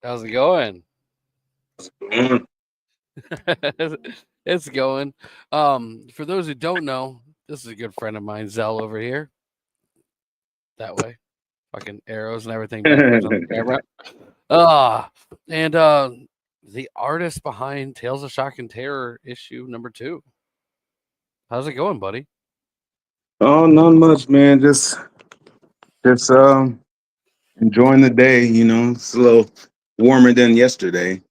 How's it going? Mm. It's going. For those who don't know, this is a good friend of mine, Zell over here. That way, fucking arrows and everything backwards on the camera. Ah, and the artist behind Tales of Shock and Terror issue number 2. How's it going, buddy? Oh, not much, man. Just enjoying the day. It's a little warmer than yesterday.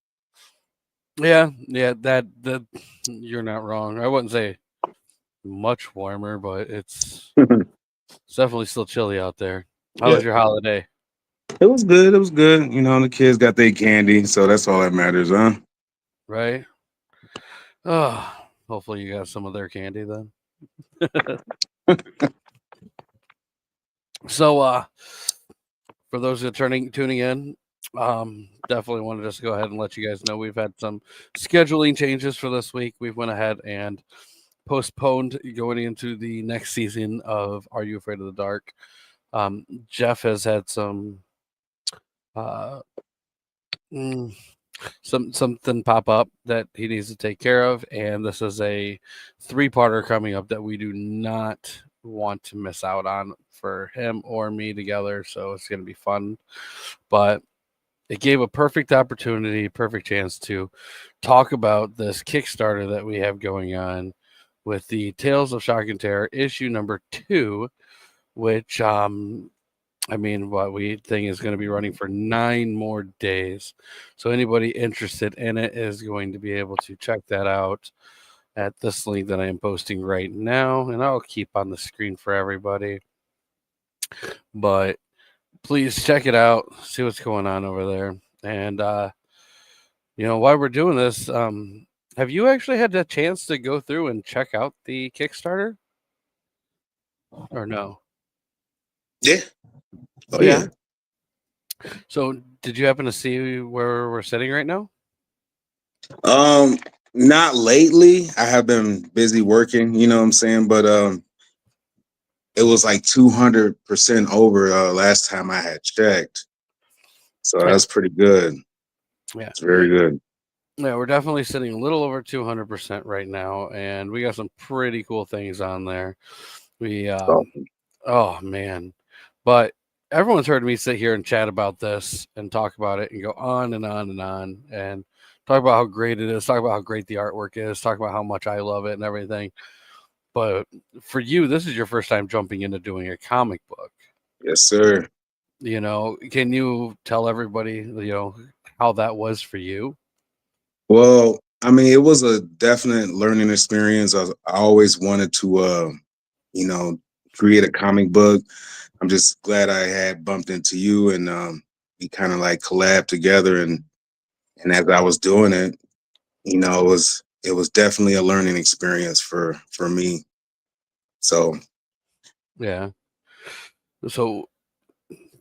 Yeah, that you're not wrong. I wouldn't say much warmer, but it's definitely still chilly out there. How Yeah, was your holiday? it was good. It was good. The kids got their candy, so that's all that matters, huh? Right? Oh, hopefully you got some of their candy then. So, for those who are tuning in, definitely want to just go ahead and let you guys know we've had some scheduling changes for this week. We've went ahead and postponed going into the next season of Are You Afraid of the Dark? Jeff has had uh, mm, something pop up that he needs to take care of, and this is a three-parter coming up that we do not want to miss out on for him or me together. So it's going to be fun, but it gave a perfect opportunity, perfect chance to talk about this Kickstarter that we have going on with the Tales of Shock and Terror issue number 2, which I mean, what we think is going to be running for 9 more days. So anybody interested in it is going to be able to check that out at this link that I am posting right now, and I'll keep on the screen for everybody. But please check it out, see what's going on over there, and while we're doing this, have you actually had the chance to go through and check out the Kickstarter or no? Yeah. Oh Oh yeah. yeah. So did you happen to see where we're sitting right now? Um, Not lately. I have been busy working. You know what I'm saying, but it was like 200% over last time I had checked, so Yeah, that's pretty good. yeah, It's very good. yeah. We're definitely sitting a little over 200% right now, and we got some pretty cool things on there. We So, oh man, but everyone's heard me sit here and chat about this and talk about it and go on and on and on and talk about how great it is, talk about how great the artwork is, talk about how much I love it and everything. But for you, this is your first time jumping into doing a comic book. yes, sir. Can you tell everybody, how that was for you? Well, I mean, it was a definite learning experience. I always wanted to, you know, create a comic book. I'm just glad I had bumped into you, and we kind of like collabed together. And as I was doing it, it was definitely a learning experience for me. So, Yeah. So,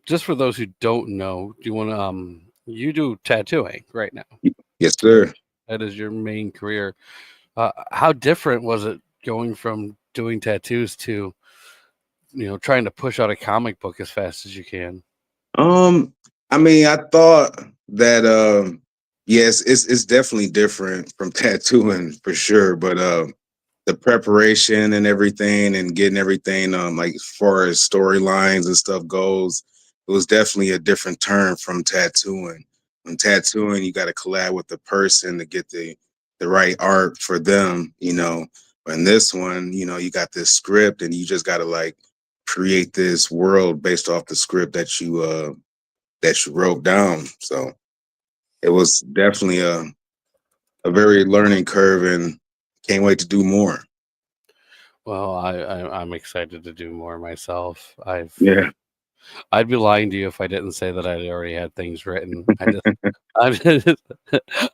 just for those who don't know, do you want to you do tattooing right now? yes, That sir. that is your main career. How different was it going from doing tattoos to trying to push out a comic book as fast as you can? Um, I mean, I thought that yes, it's definitely different from tattooing for sure, but the preparation and everything and getting everything like as far as storylines and stuff goes, it was definitely a different turn from tattooing. When tattooing, you got to collab with the person to get the right art for them. And this one, you got this script and you just got to like create this world based off the script that you wrote down. So it was definitely a very learning curve, and can't wait to do more. Well, I'm excited to do more myself. Yeah. I'd be lying to you if I didn't say that I already had things written. I just,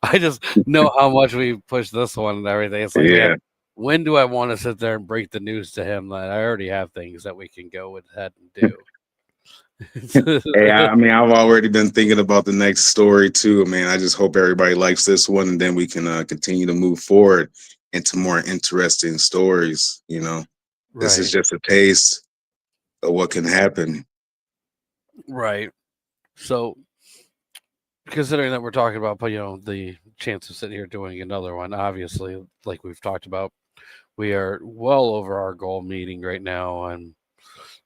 I just know how much we push this one and everything. It's like, man, Yeah. when do I want to sit there and break the news to him that I already have things that we can go ahead and do? Hey, I mean, I've already been thinking about the next story too, man. I just hope everybody likes this one, and then we can continue to move forward into more interesting stories. This is Right, just a taste of what can happen. right. So considering that we're talking about, the chance of sitting here doing another one, obviously, like we've talked about, we are well over our goal meeting right now, and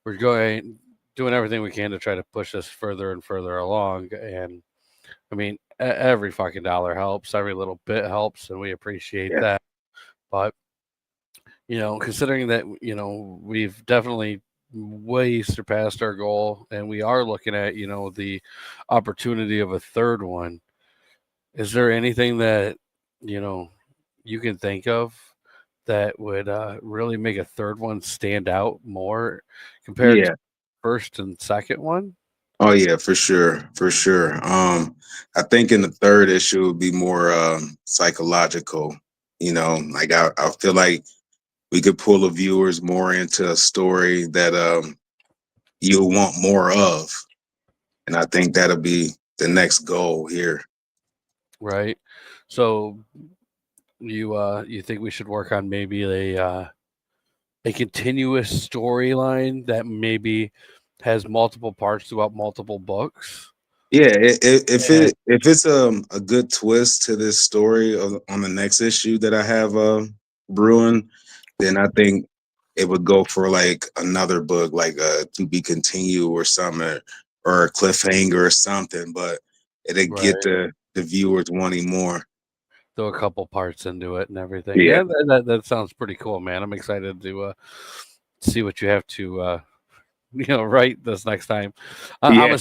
we're doing everything we can to try to push this further and further along. And I mean, every fucking dollar helps, every little bit helps, and we appreciate Yeah. that. But considering that we've definitely way surpassed our goal, and we are looking at the opportunity of a third one. Is there anything that you know you can think of that would really make a third one stand out more compared to Yeah. first and second one? Oh yeah, for sure, for sure. I think in the third issue would be more psychological. Like I feel like we could pull the viewers more into a story that you'll want more of, and I think that'll be the next goal here. Right. So you think we should work on maybe a continuous storyline that maybe has multiple parts throughout multiple books? Yeah, And if it's a good twist to this story on the next issue that I have brewing, then I think it would go for like another book, like to be continued or something, or a cliffhanger or something. But it'd get right, the viewers wanting more. throw a couple parts into it and everything. Yeah, Yeah, that sounds pretty cool, man. I'm excited to see what you have to write this next time. yeah.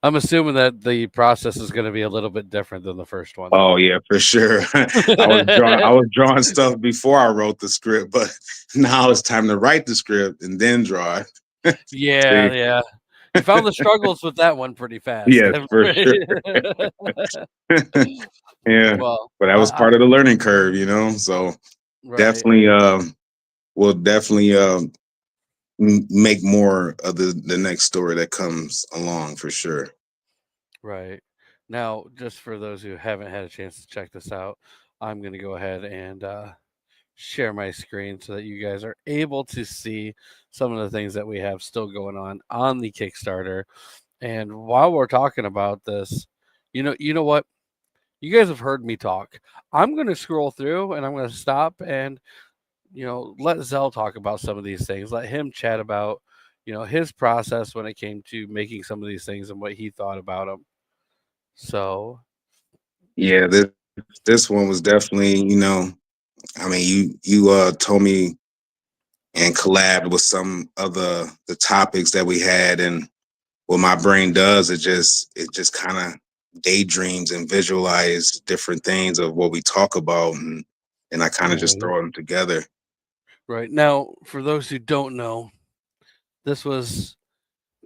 I'm assuming that the process is going to be a little bit different than the first one, Oh though. yeah, for sure. I was drawing stuff before I wrote the script, but now it's time to write the script and then draw it. See, Yeah, yeah. You found the struggles with that one pretty fast. yes, for sure. Yeah, Well, but that was part of the learning curve, So right, definitely, we'll definitely make more of the next story that comes along for sure. right. Now, just for those who haven't had a chance to check this out, I'm going to go ahead and share my screen so that you guys are able to see some of the things that we have still going on the Kickstarter. And while we're talking about this, you know what? You guys have heard me talk. I'm going to scroll through and I'm going to stop and let Zell talk about some of these things. Let him chat about his process when it came to making some of these things and what he thought about them. So, Yeah, this one was definitely, I mean, you told me and collabed with some of the topics that we had, and what my brain does, it just kind of daydreams and visualize different things of what we talk about, and I kind of just right, throw them together. right now, for those who don't know, this was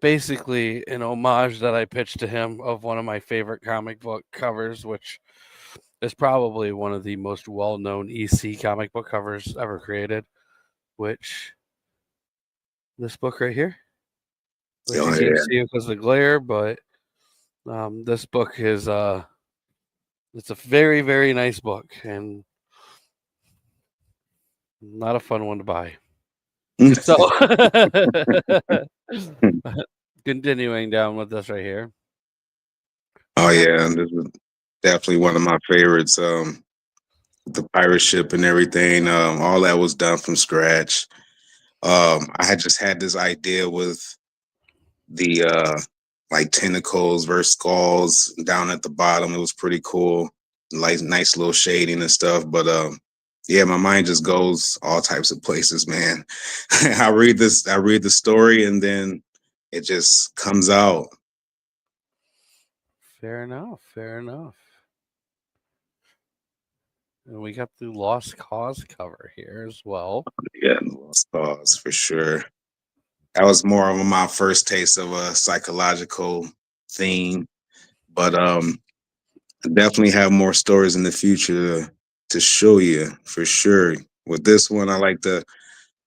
basically an homage that I pitched to him of one of my favorite comic book covers, which is probably one of the most well-known EC comic book covers ever created. Which this book right here, which you Oh can't yeah. see because of the glare, but this book is it's a very very nice book and not a fun one to buy. So continuing down with this right here. Oh yeah, and this is definitely one of my favorites. The pirate ship and everything, all that was done from scratch. I had just had this idea with the like tentacles versus skulls down at the bottom. It was pretty cool, like nice little shading and stuff. But yeah, my mind just goes all types of places, man. I read the story, and then it just comes out. Fair enough. Fair enough. And we got the Lost Cause cover here as well. Yeah, Lost Cause for sure. That was more of my first taste of a psychological theme, but I definitely have more stories in the future to show you for sure. With this one, I like to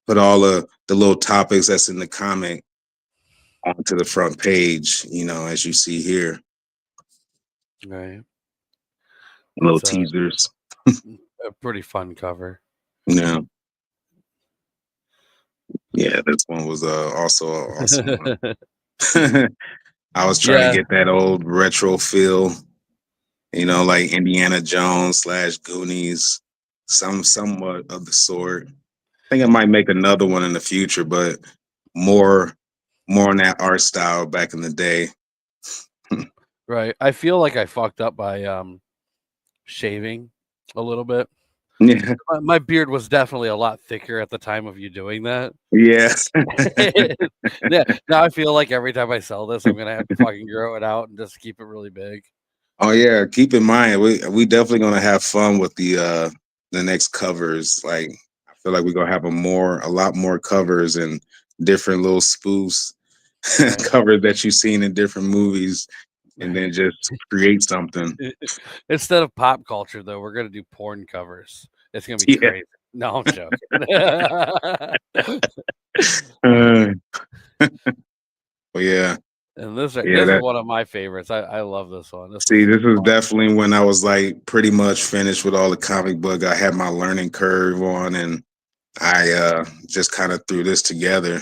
put all the little topics that's in the comic onto the front page, as you see here, Right. little It's teasers. a pretty fun cover. Yeah, yeah, this one was also an awesome one. I was trying to Yeah. get that old retro feel. like Indiana Jones slash Goonies, somewhat of the sort. I think I might make another one in the future, but more more on that art style back in the day. Right. I feel like I fucked up by shaving a little bit. Yeah, My beard was definitely a lot thicker at the time of you doing that. yeah. Yeah, now I feel like every time I sell this, I'm gonna have to fucking grow it out and just keep it really big. Oh yeah, keep in mind we definitely gonna have fun with the next covers. Like I feel like we're gonna have a lot more covers and different little spoofs Right. covers that you've seen in different movies, and Right. then just create something. Instead of pop culture, though, we're gonna do porn covers. It's gonna be Yeah. crazy. No, I'm joking. Uh, but yeah, And this yeah. this is That one of my favorites. I love this one. This see, is this is fun. definitely when I was like pretty much finished with all the comic book. I had my learning curve on, and I just kind of threw this together.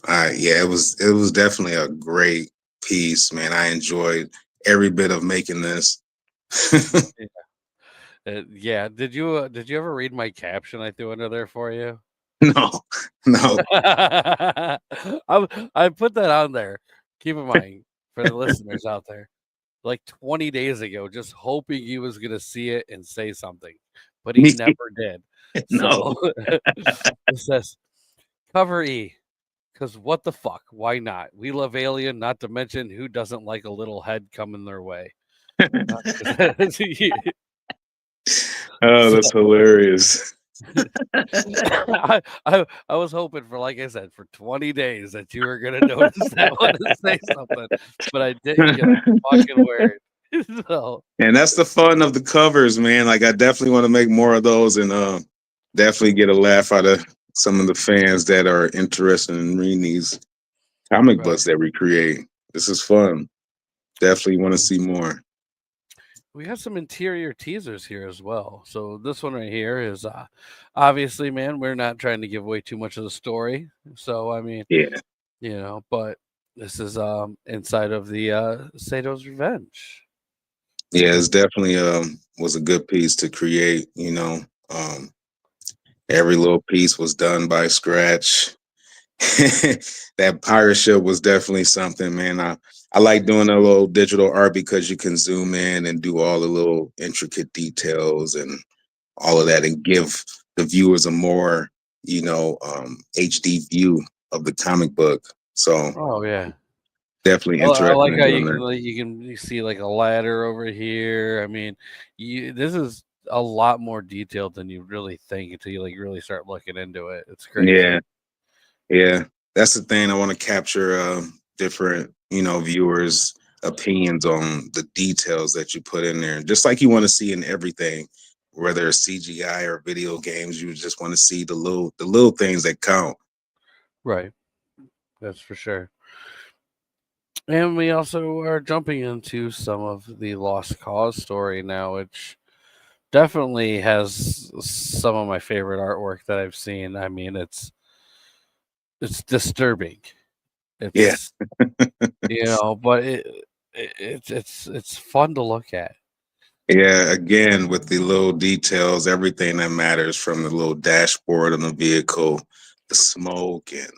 Yeah, it was definitely a great piece, man. I enjoyed every bit of making this. Yeah. Did you ever read my caption I threw under there for you? No, no. I put that on there. Keep in mind for the listeners out there, like 20 days ago, just hoping he was gonna see it and say something, but he never did. No. So it says cover E. Because what the fuck? Why not? We love Alien, not to mention who doesn't like a little head coming their way. Oh, So that's hilarious. I was hoping for, like I said, for 20 days that you were gonna notice that one and say something, but I didn't get a fucking word. So And that's the fun of the covers, man. Like I definitely want to make more of those and definitely get a laugh out of some of the fans that are interested in reading these comic right. books that we create. This is fun. Definitely want to Yeah. see more. We have some interior teasers here as well. So this one right here is obviously, man, we're not trying to give away too much of the story. So I mean, Yeah. but this is inside of the Sato's Revenge. Yeah, it's definitely was a good piece to create, Um every little piece was done by scratch. That pirate ship was definitely something, man. I like doing a little digital art because you can zoom in and do all the little intricate details and all of that and give the viewers a more, HD view of the comic book. So Oh yeah. definitely I interested like in how doing that. you see like a ladder over here. I mean, this is a lot more detailed than you really think until you like really start looking into it. It's crazy. Yeah, yeah. That's the thing. I want to capture different, viewers' opinions on the details that you put in there. Just like you want to see in everything, whether it's CGI or video games, you just want to see the little things that count. Right. That's for sure. And we also are jumping into some of the Lost Cause story now, which definitely has some of my favorite artwork that I've seen. I mean, it's disturbing. Yeah. It's but it's fun to look at. Yeah, again, with the little details, everything that matters from the little dashboard on the vehicle, the smoke and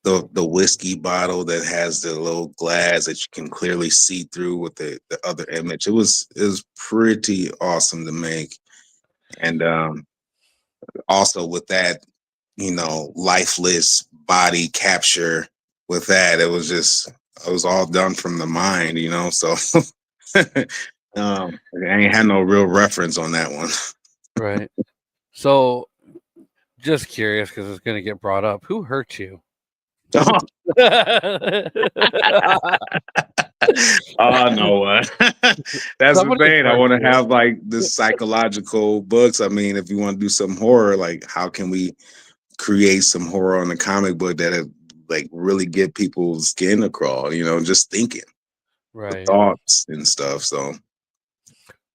the whiskey bottle that has the little glass that you can clearly see through with the other image. It was pretty awesome to make. And also with that, lifeless body capture with that, it was all done from the mind. So I ain't had no real reference on that one. Right. So, just curious because it's going to get brought up. Who hurt you? Oh no, that's the Somebody thing. I hurt want to you. have like the psychological books. I mean, if you want to do some horror, like how can we create some horror on the comic book that like really get people's skin to crawl? Just thinking the Right. thoughts and stuff. So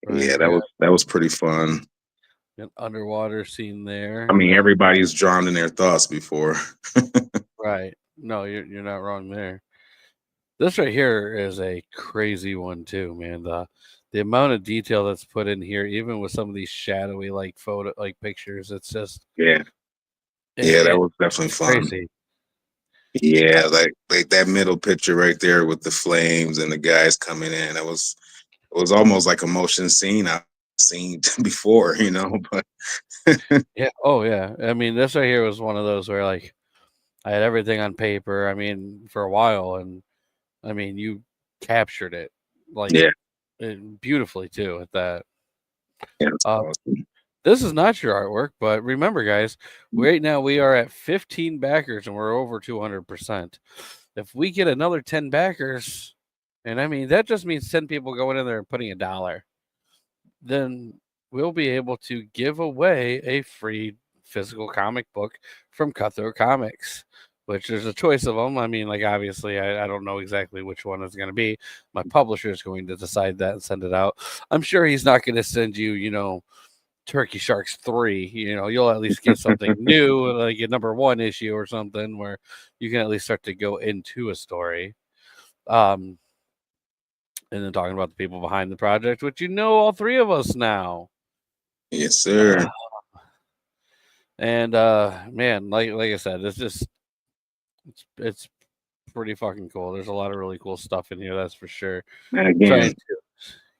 Right. yeah, We got that was pretty fun. an underwater scene there, I and mean, then everybody's drowned in their thoughts before. right. No, you're not wrong there. This right here is a crazy one too, man. the amount of detail that's put in here, even with some of these shadowy like photo like pictures, it's just Yeah, yeah, that it, was definitely it's fun. crazy. Yeah, like that middle picture right there with the flames and the guys coming in. It was almost like a motion scene I've seen before, you know. But Yeah. Oh yeah. I mean, this right here was one of those where like I had everything on paper. I mean, for a while, and I mean, you captured it like yeah, beautifully too. At that, yeah, it's uh, awesome. this is not your artwork, but remember, guys, right now we are at 15 backers and we're over 200%. If we get another 10 backers, and I mean that just means 10 people going in there and putting $1, then we'll be able to give away a free physical comic book from Cutthroat Comics, which there's a choice of them. I mean, like, obviously, I don't know exactly which one it's going to be. My publisher is going to decide that and send it out. I'm sure he's not going to send you, Turkey Sharks 3. You'll at least get something new, like a number one issue or something where you can at least start to go into a story. Um, and then talking about the people behind the project, which all three of us now. Yes, sir. And man, like I said, it's pretty fucking cool. There's a lot of really cool stuff in here, that's for sure. And Trying again, to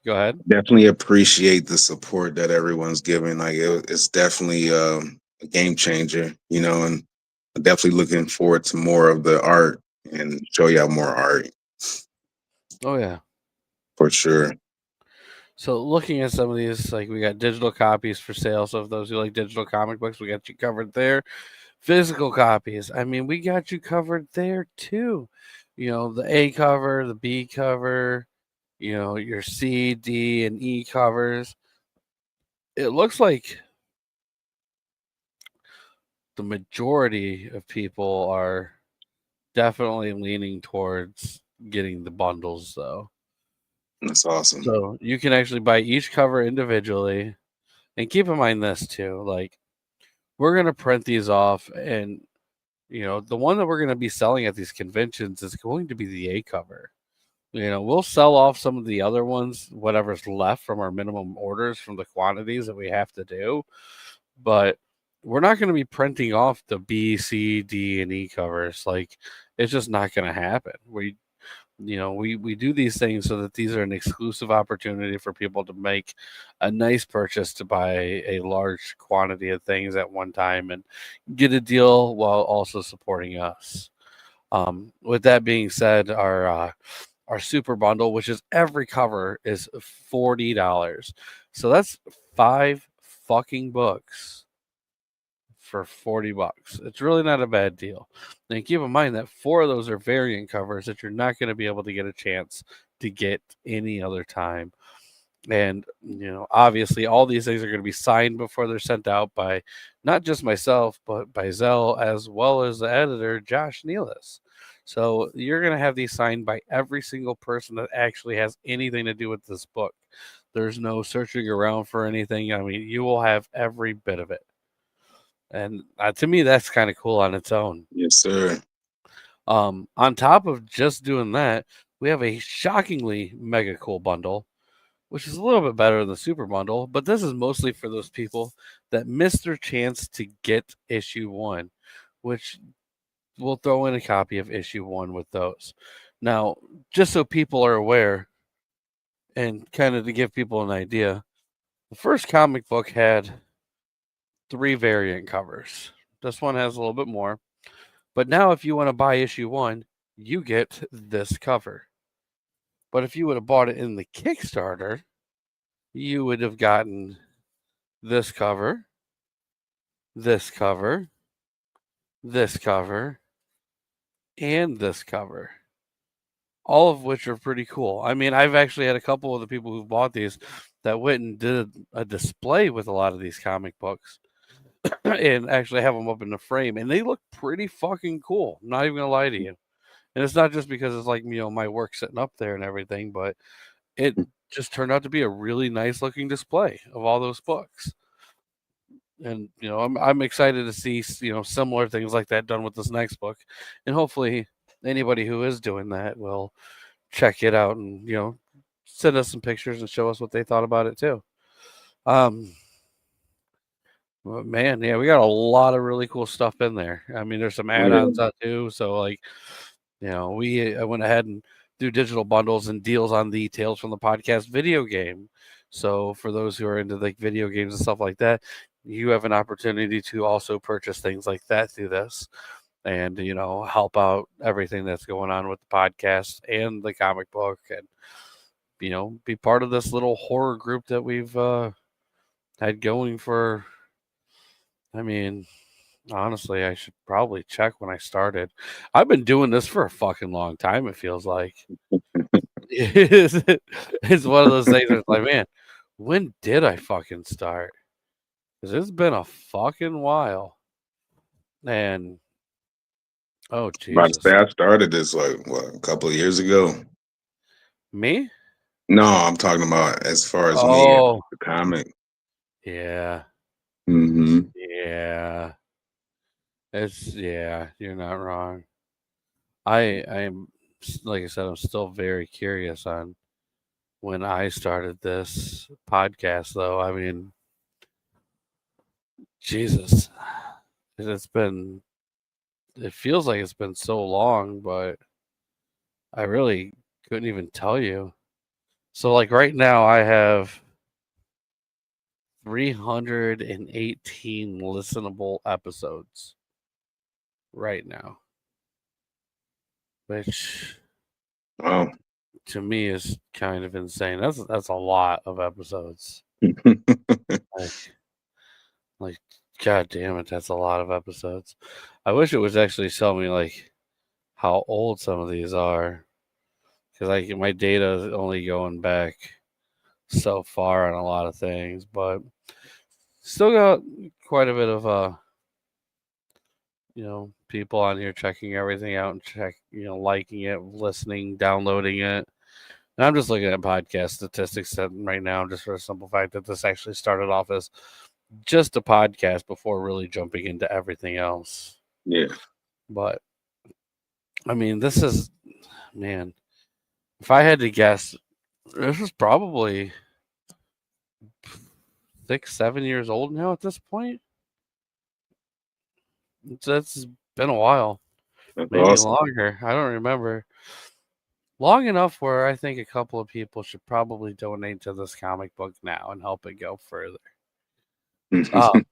go ahead. definitely appreciate the support that everyone's giving. Like it's definitely a game changer, you know, and I'm definitely looking forward to more of the art and show y'all more art Oh yeah. for sure. So looking at some of these, like we got digital copies for sale. So if those who like digital comic books, we got you covered there. Physical copies, I mean, we got you covered there too. The A cover, the B cover, your C, D, and E covers. It looks like the majority of people are definitely leaning towards getting the bundles though. That's awesome. So you can actually buy each cover individually. And keep in mind this too, like we're gonna print these off and the one that we're gonna be selling at these conventions is going to be the A cover. We'll sell off some of the other ones, whatever's left from our minimum orders from the quantities that we have to do, but we're not going to be printing off the B, C, D, and E covers. Like, it's just not going to happen. We do these things so that these are an exclusive opportunity for people to make a nice purchase to buy a large quantity of things at one time and get a deal while also supporting us. With that being said, our super bundle, which is every cover, is $40. So that's 5 fucking books for $40. It's really not a bad deal. And keep in mind that 4 of those are variant covers that you're not going to be able to get a chance to get any other time. And obviously, all these things are going to be signed before they're sent out by not just myself, but by Zell as well as the editor Josh Nealis. So you're going to have these signed by every single person that actually has anything to do with this book. There's no searching around for anything. I mean, you will have every bit of it. And to me, that's kind of cool on its own. Yes, sir. On top of just doing that, we have a shockingly mega cool bundle, which is a little bit better than the super bundle, but this is mostly for those people that missed their chance to get issue one, which we'll throw in a copy of issue one with those. Now, just so people are aware and kind of to give people an idea, the first comic book had 3 variant covers. This one has a little bit more. But now, if you want to buy issue one, you get this cover. But if you would have bought it in the Kickstarter, you would have gotten this cover, this cover, this cover, and this cover, all of which are pretty cool. I mean, I've actually had a couple of the people who've bought these that went and did a display with a lot of these comic books and actually have them up in the frame, and they look pretty fucking cool. I'm not even gonna lie to you. And it's not just because it's like, my work sitting up there and everything, but it just turned out to be a really nice looking display of all those books. And I'm excited to see similar things like that done with this next book, and hopefully anybody who is doing that will check it out and send us some pictures and show us what they thought about it too. Um, well, man, yeah, we got a lot of really cool stuff in there. I mean, there's some Oh yeah. add-ons too. So like, we I went ahead and do digital bundles and deals on the Tales from the Podcast video game. So for those who are into like video games and stuff like that, you have an opportunity to also purchase things like that through this, and help out everything that's going on with the podcast and the comic book, and be part of this little horror group that we've had going for. I mean, honestly, I should probably check when I started. I've been doing this for a fucking long time, it feels like. It's it's one of those things that's like, man, when did I fucking start? Because it's been a fucking while. And oh About to Jesus. say I started this like what a couple of years ago. Me? No, I'm talking about as far as me and Oh the comic. yeah. Hmm. Yeah. You're not wrong. I'm like I said, I'm still very curious on when I started this podcast though. I mean, Jesus. It's been it feels like it's been so long, but I really couldn't even tell you. So like right now I have 318 listenable episodes right now, which Oh. to me is kind of insane. That's a lot of episodes. Like like god damn it, that's a lot of episodes. I wish it was actually showing me like how old some of these are, because like my data is only going back so far on a lot of things, but still got quite a bit of people on here checking everything out and liking it, listening, downloading it. And I'm just looking at podcast statistics right now, just for the simple fact that this actually started off as just a podcast before really jumping into everything else. Yeah. But I mean, this is, man, if I had to guess, this is probably 6, 7 years old now at this point. It's been a while, That's maybe awesome. longer. I don't remember. Long enough where I think a couple of people should probably donate to this comic book now and help it go further. Um,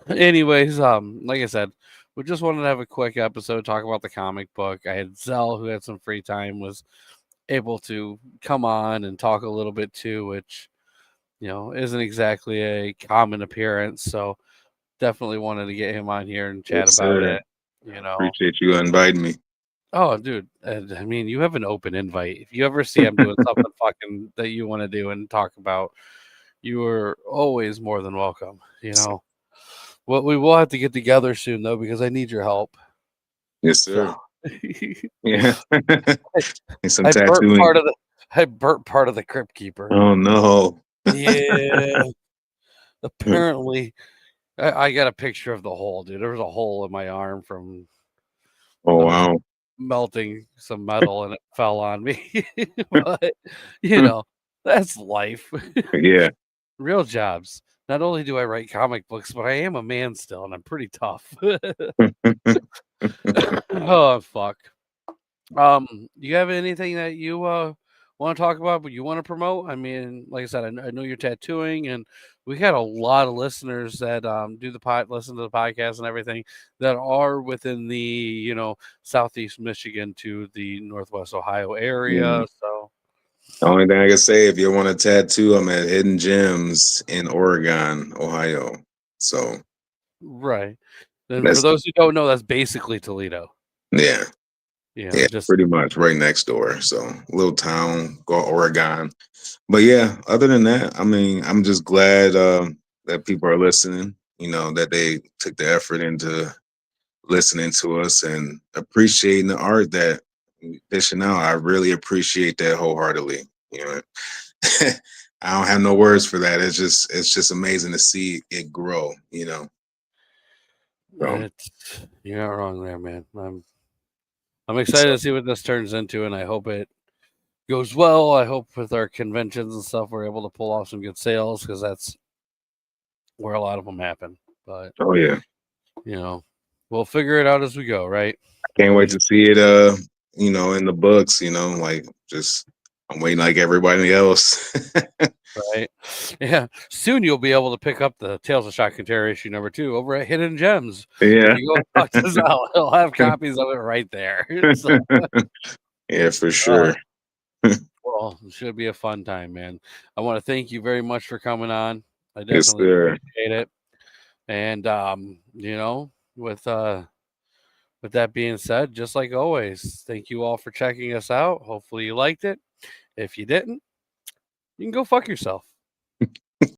anyways, like I said, we just wanted to have a quick episode, talk about the comic book. I had Zell, who had some free time, was able to come on and talk a little bit too, which isn't exactly a common appearance. So definitely wanted to get him on here and chat Yes, about sir. it. You know, Appreciate you inviting me. oh, dude, I mean, you have an open invite. If you ever see I'm doing something fucking that you want to do and talk about, you are always more than welcome. Well, we will have to get together soon though because I need your help. Yes, So sir. Yeah. I, And some I burnt part tattooing. of the I burnt part of the crypt keeper. Oh no. Yeah, apparently I got a picture of the hole, dude. There was a hole in my arm from Oh I was wow. melting some metal and it fell on me. But you know, that's life. Yeah. Real jobs. Not only do I write comic books, but I am a man still, and I'm pretty tough. Oh fuck. Do you have anything that you want to talk about, but you want to promote? I mean, like I said, I know you're tattooing, and we got a lot of listeners that do listen to the podcast and everything that are within the southeast Michigan to the northwest Ohio area. Mhm. So The only thing I can say, if you want a tattoo, I'm at Hidden Gems in Oregon, Ohio. So right. Then for that's those who don't know, that's basically Toledo. yeah, yeah, Just pretty much right next door. So little town called Oregon. But yeah, other than that, I mean, I'm just glad that people are listening. That they took the effort into listening to us and appreciating the art that we dishing out. I really appreciate that wholeheartedly. You know, I don't have no words for that. It's just amazing to see it grow. So you're not wrong there, man. I'm excited to see what this turns into, and I hope it goes well. I hope with our conventions and stuff, we're able to pull off some good sales because that's where a lot of them happen. But Oh yeah, you know, we'll figure it out as we go, right? can't wait We to see it. In the books. Like just I'm waiting like everybody else. right, yeah. Soon you'll be able to pick up the Tales of Shock and Terror issue #2 over at Hidden Gems. If Yeah, you go talk to Zal, he'll have copies of it right there. So, yeah, for uh, sure. well, it should be a fun time, man. I want to thank you very much for coming on. I Yes, definitely sir. appreciate it. And with that being said, just like always, thank you all for checking us out. Hopefully you liked it. If you didn't, you can go fuck yourself.